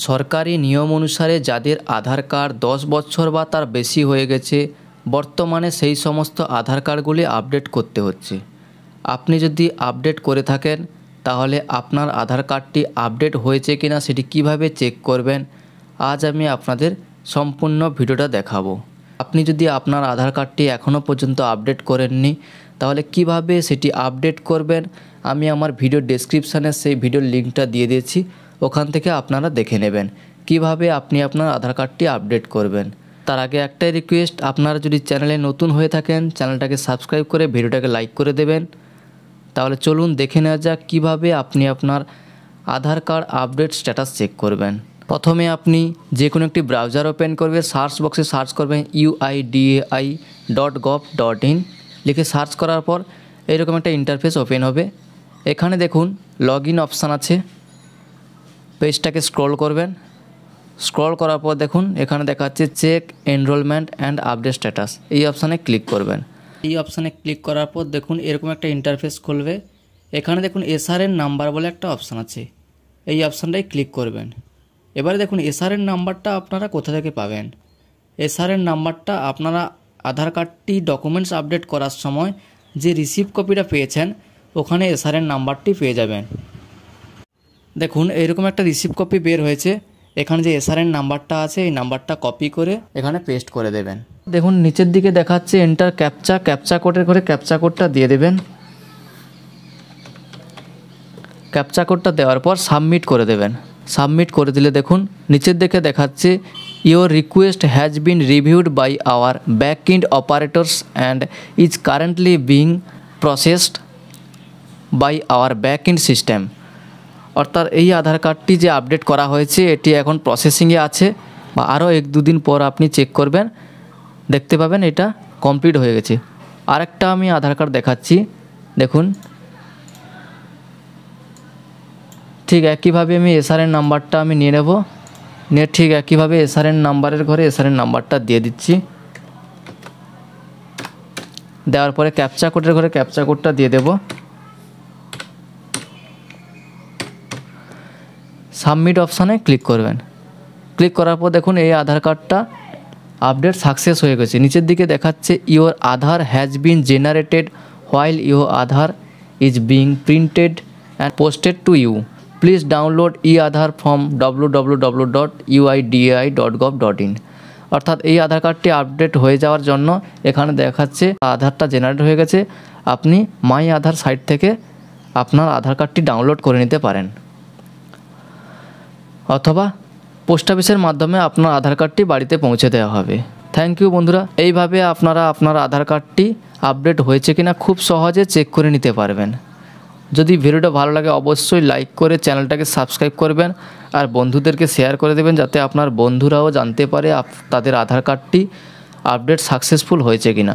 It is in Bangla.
সরকারি নিয়ম অনুসারে যাদের আধার কার্ড 10 বছর বা তার বেশি হয়ে গেছে, বর্তমানে সেই সমস্ত আধার কার্ডগুলি আপডেট করতে হচ্ছে। আপনি যদি আপডেট করে থাকেন তাহলে আপনার আধার কার্ডটি আপডেট হয়েছে কিনা সেটি কিভাবে চেক করবেন, আজ আমি আপনাদের সম্পূর্ণ ভিডিওটা দেখাবো। আপনি যদি আপনার আধার কার্ডটি এখনও পর্যন্ত আপডেট করেননি তাহলে কিভাবে সেটি আপডেট করবেন, আমি আমার ভিডিও ডেসক্রিপশানে সেই ভিডিওর লিঙ্কটা দিয়ে দিয়েছি, ওখান থেকে আপনারা দেখে নেবেন কিভাবে আপনি আপনার আধার কার্ডটি আপডেট করবেন। তার আগে একটাই রিকোয়েস্ট, আপনারা যদি চ্যানেলে নতুন হয়ে থাকেন চ্যানেলটাকে সাবস্ক্রাইব করে ভিডিওটাকে লাইক করে দেবেন। তাহলে চলুন দেখে নেওয়া যাক কীভাবে আপনি আপনার আধার কার্ড আপডেট স্ট্যাটাস চেক করবেন। প্রথমে আপনি যে কোনো একটি ব্রাউজার ওপেন করবে, সার্চ বক্সে সার্চ করবেন uidai.gov.in লিখে সার্চ করার পর এরকম একটা ইন্টারফেস ওপেন হবে। এখানে দেখুন লগ ইন অপশান আছে, পেজটাকে স্ক্রল করবেন। স্ক্রল করার পর দেখুন এখানে দেখাচ্ছে check enrolment and update status, এই অপশানে ক্লিক করবেন। এই অপশানে ক্লিক করার পর দেখুন এরকম একটা ইন্টারফেস খুলবে। এখানে দেখুন এসআরএন নাম্বার বলে একটা অপশান আছে, এই অপশানটাই ক্লিক করবেন। এবারে দেখুন এসআরএন নাম্বারটা আপনারা কোথা থেকে পাবেন। এসআরএন নাম্বারটা আপনারা আধার কার্ডটি ডকুমেন্টস আপডেট করার সময় যে রিসিভ কপিটা পেয়েছেন ওখানে এসআরএন নাম্বারটি পেয়ে যাবেন। দেখুন এইরকম একটা রিসিভ কপি বের হয়েছে, এখানে যে এসআরএন নাম্বারটা আছে এই নাম্বারটা কপি করে এখানে পেস্ট করে দেবেন। দেখুন নিচের দিকে দেখাচ্ছে এন্টার ক্যাপচা কোডের ঘরে ক্যাপচা কোডটা দিয়ে দেবেন। ক্যাপচা কোডটা দেওয়ার পর সাবমিট করে দেবেন। সাবমিট করে দিলে দেখুন নিচের দিকে দেখাচ্ছে your request has been reviewed by our back end operators and is currently being processed by our back end system. অর্থাৎ এই আধার কার্ডটি যে আপডেট করা হয়েছে এটি এখন প্রসেসিংয়ে আছে, বা আরও 1-2 দিন পর আপনি চেক করবেন, দেখতে পাবেন এটা কমপ্লিট হয়ে গেছে। আরেকটা আমি আধার কার্ড দেখাচ্ছি, দেখুন ঠিক একইভাবে আমি এসআরএন নাম্বারটা আমি নিয়ে নেব, নিয়ে ঠিক একইভাবে এসআরএন নাম্বারের ঘরে এসআরএন নাম্বারটা দিয়ে দিচ্ছি। দেওয়ার পরে ক্যাপচা কোডের ঘরে ক্যাপচা কোডটা দিয়ে দেব। সাবমিট অপশানে ক্লিক করবেন। ক্লিক করার পর দেখুন এই আধার কার্ডটা আপডেট সাকসেস হয়ে গেছে। নিচের দিকে দেখাচ্ছে your Aadhaar has been generated while your Aadhaar is being printed and posted to you, please download Aadhaar from www.uidi.gov.in। অর্থাৎ এই আধার কার্ডটি আপডেট হয়ে যাওয়ার জন্য এখানে দেখাচ্ছে আধারটা জেনারেট হয়ে গেছে, আপনি মাই আধার সাইট থেকে আপনার আধার কার্ডটি ডাউনলোড করে নিতে পারেন, অথবা পোস্ট অফিসের মাধ্যমে আপনার আধার কার্ডটি বাড়িতে পৌঁছে দেওয়া হবে। থ্যাংক ইউ বন্ধুরা, এইভাবে আপনারা আপনার আধার কার্ডটি আপডেট হয়েছে কিনা খুব সহজে চেক করে নিতে পারবেন। যদি ভিডিওটা ভালো লাগে অবশ্যই লাইক করে চ্যানেলটাকে সাবস্ক্রাইব করবেন আর বন্ধুদেরকে শেয়ার করে দেবেন, যাতে আপনার বন্ধুরাও জানতে পারে তাদের আধার কার্ডটি আপডেট সাকসেসফুল হয়েছে কিনা।